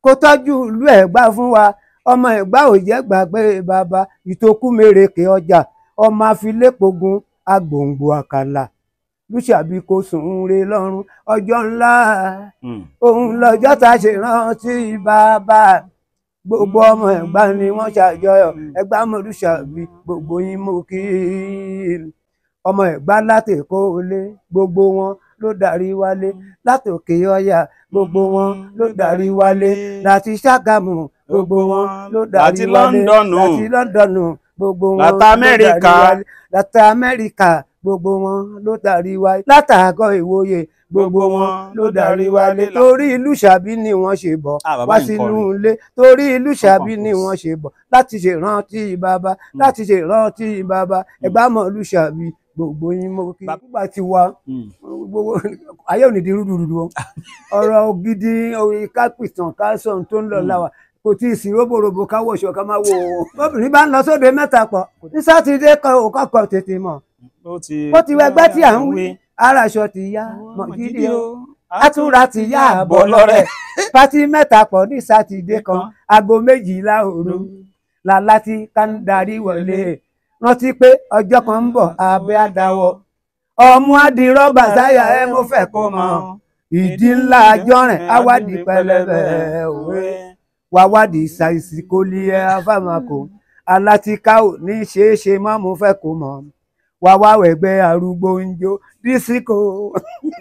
kó tọ́jú ìlú Ẹ̀gbá fún wa ọmọ Ẹ̀gbá ò jẹ́ gbàgbé bàbá ìtòkú mèrèké ọjà ọmọ afilépogun agbòǹgbò àkàlà Lúṣàbí kò sùn re lọ́rùn ọjọ́ ńlá òun lọ́jọ́ tá a ṣe rántí bàbá gbogbo ọmọ Ẹ̀gbá ni wọ́n ṣàjọyọ̀ Ẹ̀gbá mọ́ Lúṣàbí gbogbo yín mo kí. ọmọ Ẹ̀gbá láti kó lé gbogbo wọn ló darí wálé látòkè ọ̀yà gbogbo wọn ló darí wálé láti Ṣàgámù gbogbo wọn ló darí wálé láti Lọ́ndọ̀nù gbogbo wọn ló darí wálé láti Amẹ́ríkà gbogbo wọn ló darí wálé látàgọ́ Ìwòye gbogbo wọn ló darí wálé torí Lúṣàbí ni wọ́n ṣe bọ̀ wá sínú ilé torí Lúṣàbí ni wọ́n ṣe bọ̀ láti ṣe rántí bàbá láti ṣe rántí bàbá Ẹ̀gbá mọ́ Lúṣàbí gbogbo yín mo kí. nígbà tí wa gbogbo ayé òní di rúdurùdu ọ̀rọ̀ gidi orí kápìtàn káṣọ̀n tó ń lọ láwà kò tí ì sí róbòròbò ká wọṣọ ká máa wò ó. obìnrin bá ń lọ sóde mẹ́ta pọ̀ ní sátidé kan ò kọ́kọ́ tètè mọ̀ ó ti wẹgbẹ́ tí à ń wí aráṣọ ti yá Mọ̀jídé o àtúrà ti yá àbọ̀ lọ́rẹ̀ pátí mẹ́ta pọ̀ ní sátidé kan aago 12 òru làlá tí ká ń darí wọlé rántí pé ọjọ́ kan ń bọ̀ abẹ́ àdáwọ̀ ọmú àdìrọ́bà sáyà ẹ mo fẹ́ kó mọ̀ ìdí ńlá àjọrìn awádìí pẹlẹbẹ òwe wàwádìí ṣàìsì kò lè ẹ afámàkò alátìká ò ní ṣeéṣe má mo fẹ́ kó mọ̀ wàwá wẹ̀gbẹ́ arúgbó ń jó dísíkò.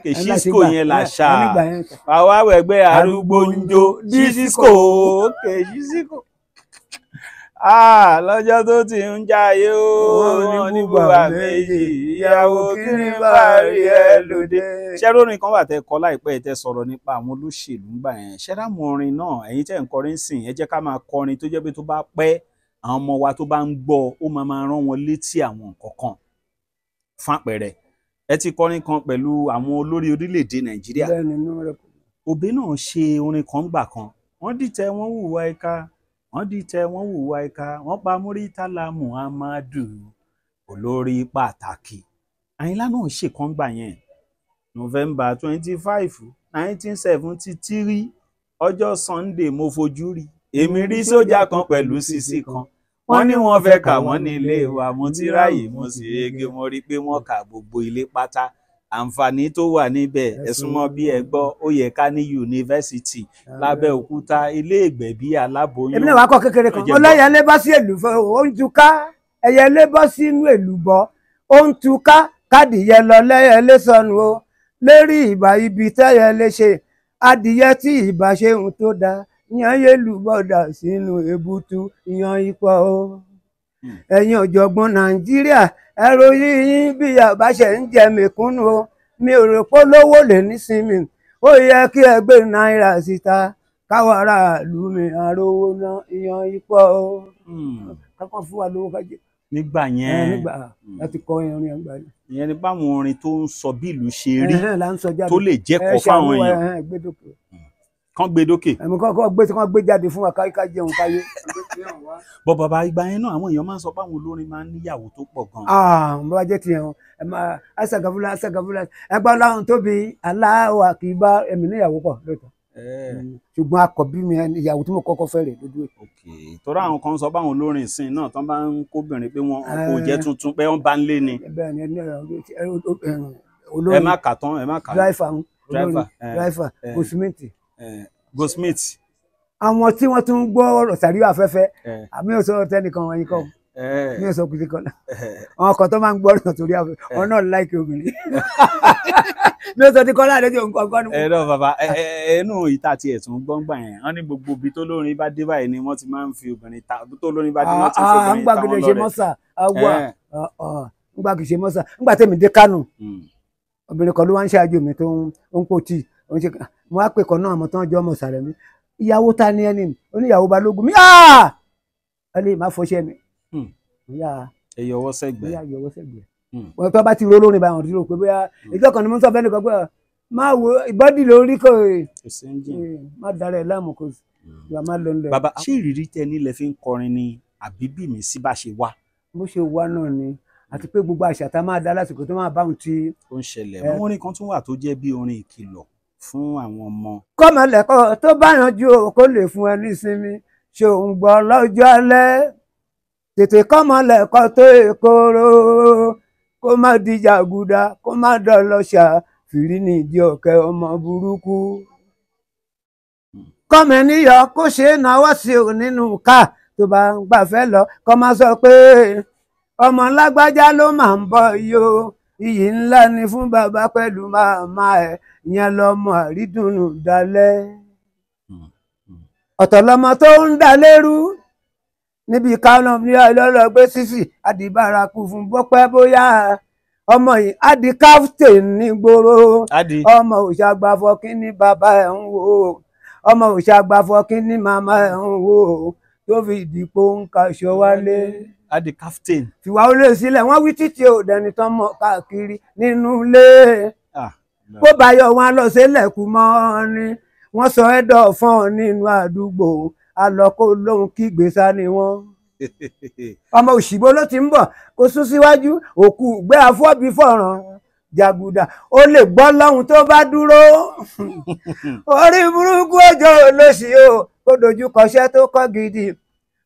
kèsísíkò yẹn làṣà wàwá wẹ̀gbẹ́ arúgbó ń jó dísíkò kèsísíkò. lọ́jọ́ tó ti ń jayé ó wọn ní bùbá méjì ìyàwó kiri bá rí ẹ lóde. ṣẹ́rórin kan wà tẹ́ kọ láìpẹ́ tẹ́ sọ̀rọ̀ nípa àwọn olóṣèlú ńgbà yẹn ṣẹ́rámù orin náà ẹ̀yin tẹ́ ń kọrin sìn ẹ jẹ́ ká máa kọrin tó jẹ́ pé tó bá pẹ́ àwọn ọmọ wa tó bá ń gbọ́ ó máa rán wọn létí àwọn nǹkan kan fún àpẹẹrẹ ẹ ti kọrin kan pẹ̀lú àwọn olórí orílẹ̀-èdè Nàìjíríà Òbí náà ṣe orin kan gbà kan wọ́n dìtẹ̀ wọ́n hùwà ìkà wọ́n dìtẹ̀ wọ́n hùwà ìkà wọ́n pa Muritala Muhammadu olórí pàtàkì. Àyìnlá náà ṣe kan gbà yẹn November 25 1973 ọjọ́ Sunday mo fojú rí èmi rí sójà kan pẹ̀lú sisi kan wọ́n ní wọ́n fẹ́ kà wọ́n ní ilé wa mo ti ráyè mo sì rege mo rí pé wọ́n kà gbogbo ilé pátá àǹfààní tó wà níbẹ̀ ẹ súnmọ́ bí ẹ gbọ́ ó yẹ ká ní yunifásitì lábẹ́òkúta ilé ìgbẹ̀bí aláboyún. èmi náà wàá kọ́ kékeré kan ọlọ́yẹlé bọ́ sí èlùbọ́ ó ń túká ẹyẹlé bọ́ sínú èlùbọ́ ó ń túká kádìyẹ lọ lẹ́yẹlé sọnù o lérí ìbà ibi tẹ́yẹlé ṣe adìyẹ tí ìbà ṣe ń tó da yan yélùbọ́dà sínú èbútú yan ipò o. ẹ̀yin ọ̀jọ̀gbọ́n nàìjíríà ẹ̀rọ yíyín bí àbáṣe ń jẹ mẹ̀kúnnù o mi ò rò pé lówó lè nísinmi ó yẹ kí ẹ gbé náírà síta káwọn aráàlú mi àrówó ná yan ipò o. kankan fún wa lówó kájé. nígbà yẹn nígbà láti kọ orin àgbà yẹn. ìyẹn ni báwọn orin tó ń sọ bí ìlú ṣe rí tó lè jẹ́kọ̀ọ́ fáwọn èèyàn kán gbé dókè. ẹ̀mí kọ́kọ́ gbé jáde fún wa ká jẹun káyé. bọ́ bàbá ìgbà yẹn náà àwọn èèyàn máa ń sọ pé àwọn olórin máa ń níyàwó tó pọ̀ gan. bàbá jẹ́ tiẹ̀ hàn ẹ máa asagafula ẹgbẹ́ ọlọ́run tóbi Allahu Akbar ẹ̀mí níyàwó pọ̀ lóòótọ́. ṣùgbọ́n akọ̀bí mi ìyàwó tí mo kọ́kọ́ fẹ́ rè lójú ẹ̀. torí àwọn kan sọ báwọn olórin ìsìn náà tán bá ń kóbìnrin pé wọn kò jẹ́ tuntun pé wọ́n bá ń lé ni. ẹ má kà tán ẹ má kà. dráìfà gosmith. Goldsmith. àwọn tí wọ́n tún ń gbọ́ ọ̀rọ̀ sàríwá afẹ́fẹ́ àmì ò sọ tẹ́nìkan wọ̀nyí kọ́ mi ò sọ kùtì kan náà àwọn kan tó máa ń gbọ́ ọ̀rọ̀ torí afẹ́fẹ́ wọn náà láìkè obìnrin mi ò sọ ti kọ́ láàdé tí òun kọ́ gbọ́ nípa. náà bàbá ẹnu ìta tiẹ̀ tún gbọ́ngbà yẹn wọ́n ní gbogbo ibi tó lórin bá dé báyìí ni wọ́n ti máa ń fi obìnrin ta tó lórin bá dé wọ́n ti fi obìnrin ta wọn lọ́rẹ̀. ṣe mọ́sà ńgbà kì í ṣe mọ́sà ńgbà tẹ̀mí dé Kánò obìnrin kan ló wá ń ṣáájú mi tó ń pò tíì mo wá pè kan náà àmọ́ tán jọ ọmọ sàrẹ̀ mi ìyàwó ta ni ẹni oníyàwó Balógun mi ẹni máa fọṣẹ mi. ẹ yọwọ́ sẹ́gbẹ̀ẹ́. wọ́n tó bá ti ro lórin báyọ̀ tí ó pé bóyá ìjọ kan ni mo ń sọ fẹ́ nìkan pé máa wo ìbọ́dì lórí kò má darẹ̀ láàmú kò sí ìwà má lọ nílẹ̀. bàbá ṣé ìrírí tẹ nílẹ̀ fi ń kọrin ni àbí bí mi sí bá ṣe wá. bó ṣe wá náà ni àti pé gbogbo àṣà tá máa dá lásìkò tó máa bá òun tí. ó ń ṣẹlẹ̀ àwọn orin kan tún wà tó jẹ́ bí orin ìkìlọ̀ fún àwọn ọmọ. kọ́mọ lẹ́kọ̀ọ́ tó bá yanjú kó lè fún ẹ nísinmi ṣe òun gbọ́ lọ́jọ́ alẹ́ tètè kọ́mọ lẹ́kọ̀ọ́ tó èkóró kó má di jàgùdà kó má dọ̀lọ́ṣà fìrí ní ìdí ọ̀kẹ́ ọmọ burúkú. kọ́mọ níyọ kó ṣe é náwó sí ò nínú ká tó bá ń gbàfẹ́ lọ kó má sọ pé ọmọ lágbájá ló máa ń bọ̀ yìí o iyì ńlá ni fún bàbá pẹ̀lú màmá ẹ̀ ìyẹn lọmọ àrídùnnú dalẹ̀. ọ̀tọ̀ lọmọ tó ń da lérú níbi kánò ní ọlọ́lọ́ gbé sísì àdìbàràkù fún bọ́pẹ́ bóyá ọmọ yìí àdì captain nígboro ọmọ òṣàgbàfọ̀ kí ni bàbá ẹ̀ ń wò ọmọ òṣàgbàfọ̀ kí ni màmá ẹ̀ ń wò tó fi ìdìpọ̀ ń kaṣọ wálé. Adi captain. Fìwà olè sílẹ̀ wọ́n wí títí ò dẹni tán mọ̀ káàkiri nínú ilé. Bó bá yọ wọn lọ sílẹ̀kùn mọ́ ni wọ́n sọ ẹ́dọ̀ fún ọ nínú àdúgbò alọ́kó lóhun kí gbèsà ni wọ́n. Ọmọ òṣìbó ló ti ń bọ̀ kó sún síwájú òkú gbé afọ́bí fọ̀ràn jàgùdà ó lè gbọ́ lọ́hun tó bá dúró. Orí burúkú ọjọ́ olóṣì o kó dojú kọṣẹ́ tó kọ́ gidi.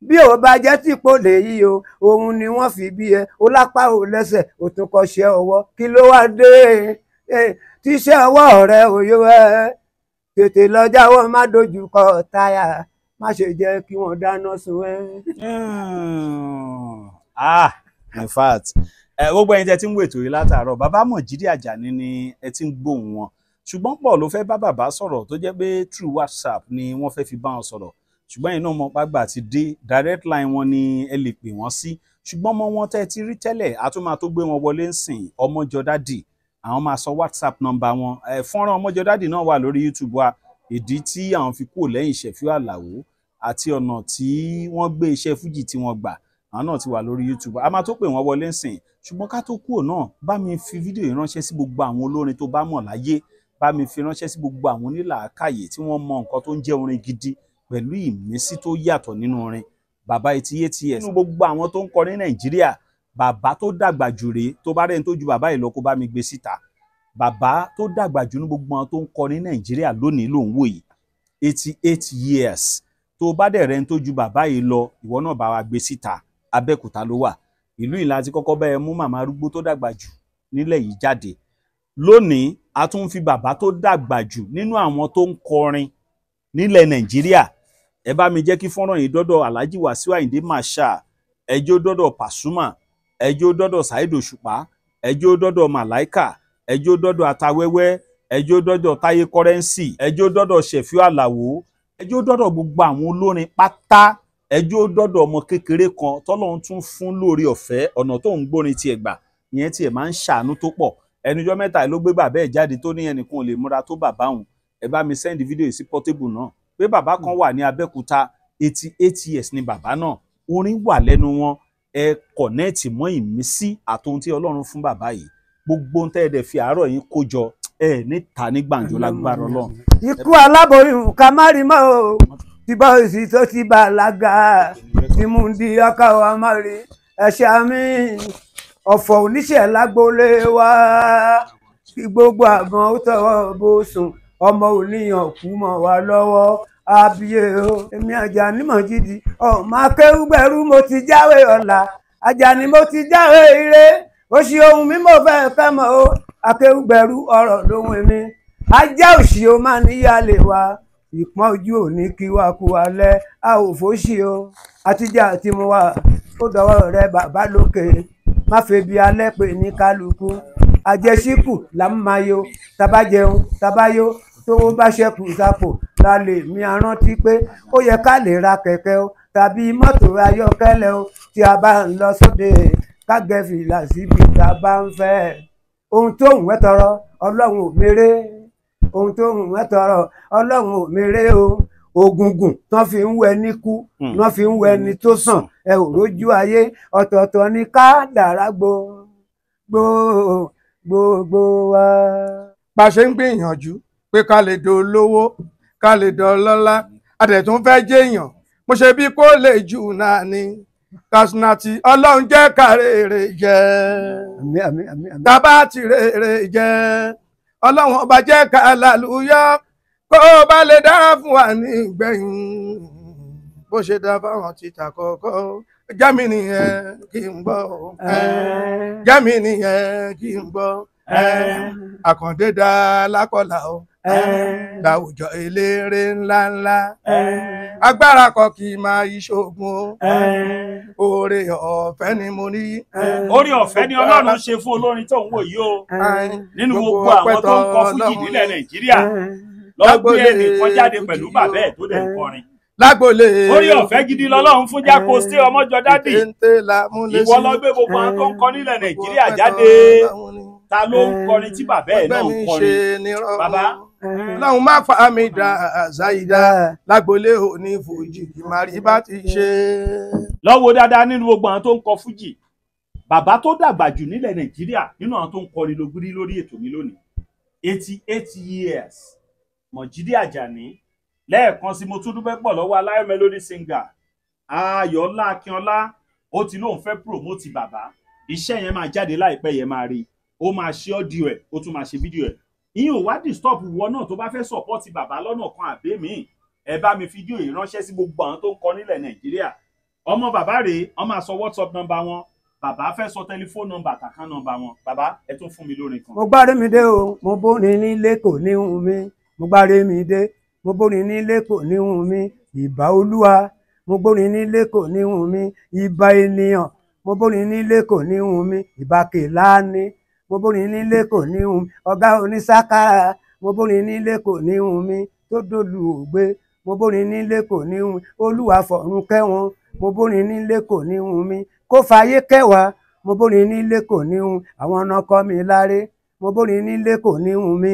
Bí ò bá jẹ́ tìpó lèyí o òun ni wọ́n fi bí ẹ ó lápá ò lẹ́sẹ̀ ó tún kọ́ṣẹ́ ọwọ́ kí ló wá dé tíṣẹ́ ọwọ́ rẹ ò yó ẹ tètè lọ jáwọ́ má dojú kọ táyà má ṣe jẹ́ kí wọ́n dáná sun ẹ. In fact gbogbo ẹ̀yin tẹ́ tí ń wò ètò yìí látàárọ̀ bàbá Mọ̀jídì Àjàní ni ẹ ti ń gbóhùn wọn ṣùgbọ́n pọ̀ ló fẹ́ bá bàbá sọ̀rọ̀ tó jẹ́ pé through WhatsApp ni wọ́n fẹ́ fi bá wọn sọ̀rọ̀ ṣùgbọ́n iná ọmọ pàgbà ti dé direct line wọn ni ẹ lè pè wọ́n sí ṣùgbọ́n ọmọ wọn tẹ́ ti rí tẹ́lẹ̀ àtúmọ̀ tó gbé wọn wọlé ń sìn Ọmọjọ́dádì àwọn máa sọ WhatsApp nọ́mbà wọn fọ́nrán Ọmọjọ́dádì náà wà lórí YouTube wa ìdí tí àwọn fi kúrò lẹ́yìn Ṣẹ̀fíù Àlàó àti ọ̀nà tí wọ́n gbé iṣẹ́ fújì tí wọ́n gbà àwọn náà ti wà lórí YouTube a máa tó pè wọ́n wọlé ń sìn ṣùgbọ́n ká tó kúrò náà bá mi fi fídíò yìí ránṣẹ́ sí gbogbo àwọn olórin tó bá mọ̀ láyé bá mi fi ránṣẹ́ sí gbogbo àwọn onílàákàyè tí wọ́n mọ nǹkan tó ń jẹ́ orin gidi pẹ̀lú ìmísí tó yàtọ̀ nínú orin bàbá 88 years nínú gbogbo àwọn tó ń kọ ní Nàìjíríà bàbá tó dàgbà jù rèé tó bá rẹ́ni tó ju bàbá yìí lọ kó bá mi gbé síta bàbá tó dàgbà jù ní gbogbo àwọn tó ń kọ ní Nàìjíríà lónìí ló ń wò yìí 88 years tó bá dẹ̀ rẹ́ni tó ju bàbá yìí lọ ìwọ náà bá wa gbé síta Abẹ́òkúta ló wà ìlú ìlà tí kọ́kọ́ bẹ́ẹ̀ mú màmá arúgbó tó dàgbà jù nílẹ̀ yìí jáde lónìí a tún fi bàbá tó dàgbà jù nínú àwọn tó ń kọrin nílẹ̀ Nàìjíríà. Ẹ bá mi jẹ́ kí fọ́nrán yìí dọ́dọ̀ Alhaji Wasiu Ayinde Marshal, ẹ jẹ́ ó dọ́dọ̀ Pasuma, ẹ jẹ́ ó dọ́dọ̀ Saheed Òṣùpá, ẹ jẹ́ ó dọ́dọ̀ Malaika, ẹ jẹ́ ó dọ́dọ̀ Atawẹ́wẹ́, ẹ jẹ́ ó dọ́dọ̀ Táyé Currency, ẹ jẹ́ ó dọ́dọ̀ Sefiu Alao, ẹ jẹ́ ó dọ́dọ̀ gbogbo àwọn olórin pátá, ẹ jẹ́ ó dọ́dọ̀ ọmọ kékeré kan tọ́lọ́run tún fún lórí ọ̀fẹ́ ọ̀nà tó ń gbórin tiẹ̀ gbà, ìyẹn tiẹ̀ máa ń ṣàánú tó pọ̀. Ẹnujọ́ mẹ́ta ló gbé bàbá ẹ̀ jáde tó ní ẹnìkan ò lè múra tó bàbá òun. Ẹ bá mi send fídíò sí Portable náà pé bàbá kan wà ní Abẹ́òkúta 88 years ni bàbá náà, orin wà lẹ́nu wọn, ẹ kọ̀nẹ́ẹ̀tì mọ́ ìmísí àtohun tí Ọlọ́run fún bàbá yìí. Gbogbo ń tẹ́ ẹ dẹ̀ fi àárọ̀ yín kó jọ ẹ níta ní gbàǹjo lágbára Ọlọ́run. Ikú aláboyún ká má rí mọ́ o, tí bọ́ọ̀sì tó ti bàlágà, tí mú di ọkọ̀ wa má rí ẹ̀ṣẹ̀ mi. Ọ̀fọ̀ oníṣẹ́ lágbólé wa, kí gbogbo àgbọn ó tọwọ́ bó sùn, ọmọ òníyàn kú mọ́ wa lọ́wọ́. Àbíyè o, èmi Àjàní Mọ̀jídì, ọmọ akéwúgbẹ̀rú mo ti jáwé ọ̀la, Àjàní mo ti jáwé ire, òṣì ohun mi mo fẹ́ fẹ́ mọ́ o, akéwúgbẹ̀rú ọ̀rọ̀ lóhun mi. Ajá òṣì o máa níyàlè wa, ìpọ́n ojú òní kí wá kú alẹ́, a ò fòṣì o, àtijọ́ àti mu wa, ó dọwọ́ rẹ bàbá lókè, má febi alẹ́ pè ní kálukú. Àjẹsíkù là ń máa yo, tábà jẹun tábà yó, tówó bá ṣẹ́kù sápò la lè mi arántí pé ó yẹ ká lè ra kẹ̀kẹ́ o tàbí mọ́tò ayọ́kẹ́lẹ́ o tí a bá ń lọ sóde ká gẹ fìlà síbi tá a bá ń fẹ́. Ohun tó ń wẹ́ tọrọ Ọlọ́run ò méré, ohun tó ń wẹ́ tọrọ Ọlọ́run ò méré o. Ògùngùn tán fi ń wẹ níkú, wọ́n fi ń wẹ ní tó sàn, ẹ ò rójú ayé, ọ̀tọ̀ọ̀tọ̀ ní ká dára gbogbo wa. Bá ṣe ń gbìyànjú pé ká lè dolówó, ká lè dọlọ́lá, adẹ̀tún fẹ́ jẹ́yàn, mo ṣe bí kó lè jù náà ni. Kasunati Ọlọ́run jẹ́ ká rere jẹ, tábà ti rere jẹ, Ọlọ́run ọba jẹ́ ká lálùyọ, kó bá lè dára fún wa ní ìgbẹ̀yìn, bó ṣe dá fáwọn títà kọ̀ọ̀kọ́. Jẹ́mi nìyẹn kí n gbọ́, jẹ́mi nìyẹn kí n gbọ́, Àkàndé dá lákọ̀lá o, láwùjọ eléré ńláńlá, agbára kan kì í máa ìṣògùn o, oore ọ̀fẹ́ ni mo ní. Oore ọ̀fẹ́ ni Ọlọ́run ṣe fún olórin tó ń wò yìí o, nínú gbogbo àwọn tó ń kọ fújì nílẹ̀ Nàìjíríà, lọ gbé ẹnìkan jáde pẹ̀lú bàbá ẹ̀ tó dẹ̀ ń kọrin. Lágbólé oore ọ̀fẹ́ gidi lọ́lọ́run fún Jákò sí ọmọjọ dádì, ìwọ lọ gbé gbogbo àwọn tó ń kọ nílẹ̀ Nàìjíríà jáde. Ta ló ń kọrin tí bàbá ẹ̀ náà ń kọrin? Bàbá Ọlọ́run má fa mi dá Àzáìdá, lágbólé òní fújì ìmàrí bá ti ṣe. Lọ́wọ́ dáadáa nínú gbogbo àwọn tó ń kọ fújì, bàbá tó dàgbà jù nílẹ̀ Nàìjíríà nínú àwọn tó ń kọrin ló gbérí lórí ètò mi lónìí, 88 years, Mọ̀jídì Àjàní. Lẹ́ẹ̀kan sí mo tún dúpẹ́ pọ̀ lọ́wọ́ Aláyọ̀ melody singer Ayọ̀ọ́lá Akínọlá, ó ti lóun fẹ́ promote bàbá, iṣẹ́ yẹn máa jáde láìpẹ́, yẹn máa rí, ó máa ṣe ọ́díò ẹ̀, ó tún máa ṣe fídíò ẹ̀. Ìyẹn ò wá disturb wọ náà tó bá fẹ́ support bàbá lọ́nà kan àbí mi, ẹ bá mi fídíò yìí ránṣẹ́ sí gbogbo àwọn tó ń kọ nílẹ̀ Nàìjíríà. Ọmọ bàbá rèé, wọ́n máa sọ WhatsApp number wọn, bàbá fẹ́ sọ telephone number àtàkán number wọn. Bàbá ẹ tún fún mi lórin kan. Mo gbáre mi dé o, mo bóni nílé kò ní hùn mi, mo gbáre mi dé, mo bóni nílé kò ní hùn mi, ìbà Olúwa, mo bóni nílé kò ní hùn mi, ìbà ènìyàn, mo bóni nílé kò ní hùn mi, ìbà Kèlání, mo bóni nílé kò ní hùn mi, ọ̀gá onísákàrà, mo bóni nílé kò ní hùn mi, tó dòlù ògbé, mo bóni nílé kò ní hùn mi, Olúwa fọ̀run kẹ́wọn, mo bóni nílé kò ní hùn mi, kó fàyè kẹwàá, mo bóni nílé kò ní hùn, àwọn ọ̀nà kọ́ mi láre, mo bóni nílé kò ní hùn mi.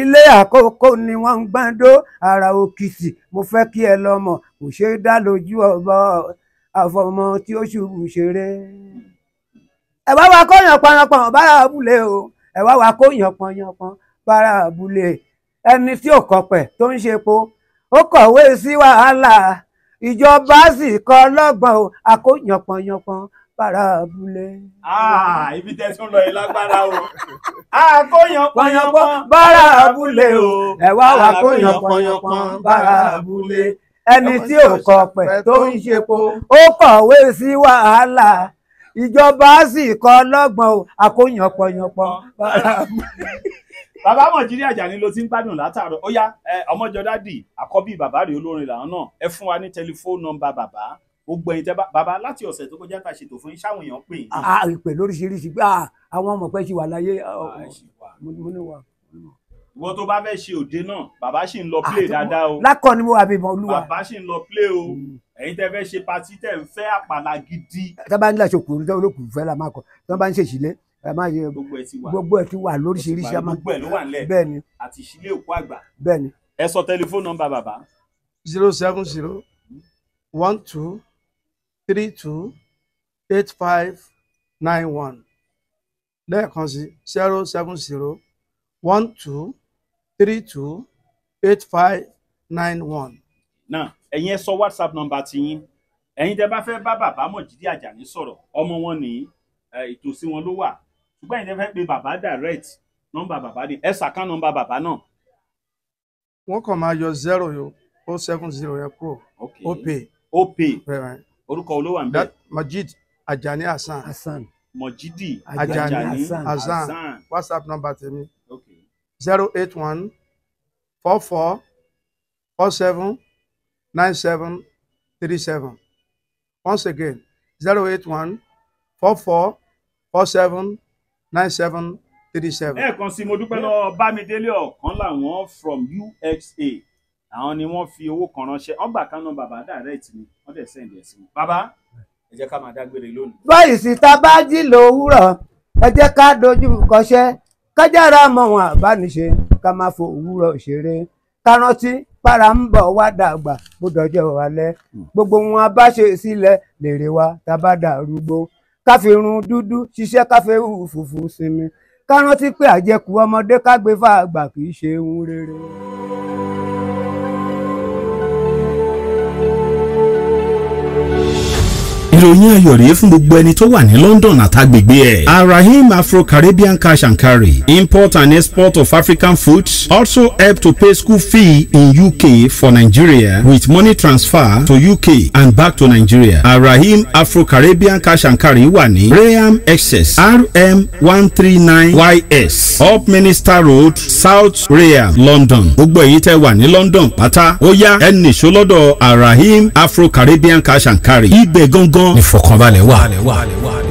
Ilé àkókò ni wọ́n ń gbàndó ara òkìtì, mo fẹ́ kí ẹ lọ́mọ kò ṣe é dá lójú ọ̀bọ àfọmọ tí ó ṣubú ṣeré. Ẹ wá wa kó yànpọ̀yànpọ̀n bára abúlé o, ẹ wá wa kó yànpọ̀yànpọ̀n bára abúlé. Ẹni tí ò kọpẹ̀ tó ń ṣepo, ó kọ̀wé sí wàhálà, ìjọba sì kọ lọ́gbọ̀n o, a kó yànpọ̀yànpọ̀n bára abúlé. Ibi tẹ́sán lọ yìí lágbára o. Àkóyànpọ̀yànpọ̀n bára abúlé o, ẹ wá wá kóyànpọ̀yànpọ̀n bára abúlé. Ẹni tí ò kọpẹ̀ tó ń ṣepo, ó kọ̀wé sí wàhálà, ìjọba sì kọ́ lọ́gbọ̀n o àkóyànpọ̀yànpọ̀. bàbá Mọ̀jírí Àjàní ló ti ń gbádùn látàárọ̀ ó yá ọmọjọ́dádì àkọ́bí bàbá rẹ̀ olórin làwọn náà ẹ fún wa ní tẹlifóònù nọ́mbà bàbá gbogbo ẹ̀yin tẹ́ bàbá láti ọ̀sẹ̀ tó kọjá tá a ṣètò fún yín ṣáwọn èèyàn pè é. ìpè lóríṣiríṣi àwọn ọmọ pẹ́ ṣì wà láyé mo ní wà. ìwọ tó bá fẹ́ ṣe òde náà bàbá ṣì ń lọ play dáadáa o. lákọ̀ ni mo wà bímọ olúwa. bàbá ṣì ń lọ play o ẹ̀yin tẹ́ fẹ́ ṣe patí tẹ́ ń fẹ́ àpàlà gidi. tá bá ń lọ ṣòkòrò tó olókùn fẹ́ la máa kọ tó bá ń ṣèṣílẹ̀ gbogbo ẹ̀ ti wà lóríṣiríṣi. gbogbo ẹ̀ ló wà nílẹ̀ bẹ́ẹ̀ ni àti ìṣílẹ̀ òkú àgbà. bẹ́ẹ̀ ni. ẹ sọ tẹlifóònù nọ́mbà bàbá. 070 12 32 8591 lẹ́ẹ̀kan sí 070 12 32 8591. náà ẹ̀yin ẹ sọ WhatsApp nọ́mbà tiyín ẹ̀yin tẹ́ bá fẹ́ bá bàbá Mọ̀jírí Àjàní sọ̀rọ̀ ọmọ wọn ní ìtòsí wọn ló wà ṣùgbọ́n ẹ̀yin tẹ́ fẹ́ pe bàbá direct nọ́mbà bàbá ni ẹ ṣàkán nọ́mbà bàbá náà. wọ́n kàn máa yọ 070 yẹn kúrò ó pay orúkọ olówó à ń bẹ. Majid Ajani Hasan. Mọ̀jídì Ajani Hasan. WhatsApp number tèmi 081 44 47 97 37. Once again 081 44 47 97 37. ẹ̀ẹ̀kan sí mo dúpẹ́ lọ́wọ́ Bámidélé ọ̀kan làwọn from USA àwọn ni wọ́n fi owó kan ránṣẹ́ wọ́n gbà kánú bàbá direct ni wọ́n dẹ̀ send ẹ̀ sí mi. bàbá ẹ jẹ́ ká máa dágbére lónìí. báyìí sì ta bá jí lówùúrọ̀ ẹ jẹ́ ká dojú kọṣẹ́ kájára mọ̀ wọn àbániṣe ká máa fo òwúrọ̀ ṣeré ká rántí para ń bọ̀ wá dàgbà bó dọjọ́ alẹ́ gbogbo wọn a bá ṣe sílẹ̀ lèrè wa tá bá dàrúgbó ká fi irun dúdú ṣiṣẹ́ ká fi fùfú sinmi ká rántí pé àjẹkù ọmọdé ká gbé fàgbà kì í ṣe ohun rere. ìròyìn ayọ̀ rèé fún gbogbo ẹni tó wà ní London àtàgbègbè ẹ̀. Arahim Afro-Caribbean Cash and Carry import and export of African foods also help to pay school fee in UK for Nigeria with money transfer to UK and back to Nigeria. Arahim Afro-Caribbean Cash and Carry wà ní Graham Excess RM 139YS Up Minister Road South Graham London. gbogbo èyí tẹ́ wà ní London pátá ó yá ẹnì ṣọlọ́dọ̀ Arahim Afro-Caribbean Cash and Carry ibẹ̀ gangan ìfọ̀kànbalẹ̀ wà.